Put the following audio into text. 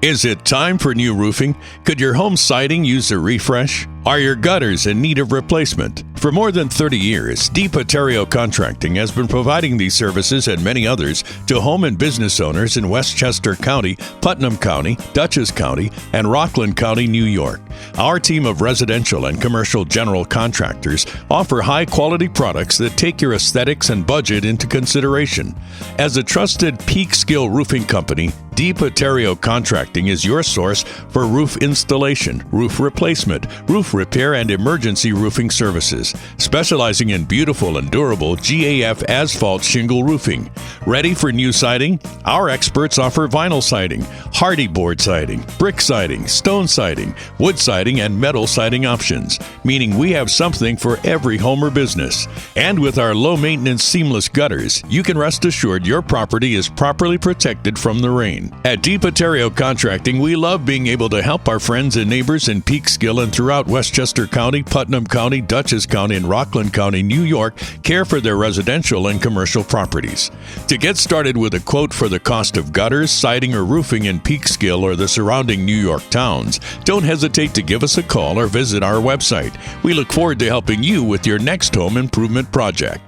Is it time for new roofing? Could your home siding use a refresh? Are your gutters in need of replacement? For more than 30 years, Paterio Contracting has been providing these services and many others to home and business owners in Westchester County, Putnam County, Dutchess County, and Rockland County, New York. Our team of residential and commercial general contractors offer high-quality products that take your aesthetics and budget into consideration. As a trusted Peekskill roofing company, Paterio Contracting is your source for roof installation, roof replacement, roof repair, and emergency roofing services, specializing in beautiful and durable GAF asphalt shingle roofing. Ready for new siding? Our experts offer vinyl siding, hardy board siding, brick siding, stone siding, wood siding, and metal siding options, meaning we have something for every home or business. And with our low-maintenance seamless gutters, you can rest assured your property is properly protected from the rain. At Paterio Contracting, we love being able to help our friends and neighbors in Peekskill and throughout Westchester County, Putnam County, Dutchess County, and Rockland County, New York, care for their residential and commercial properties. To get started with a quote for the cost of gutters, siding, or roofing in Peekskill or the surrounding New York towns, don't hesitate to give us a call or visit our website. We look forward to helping you with your next home improvement project.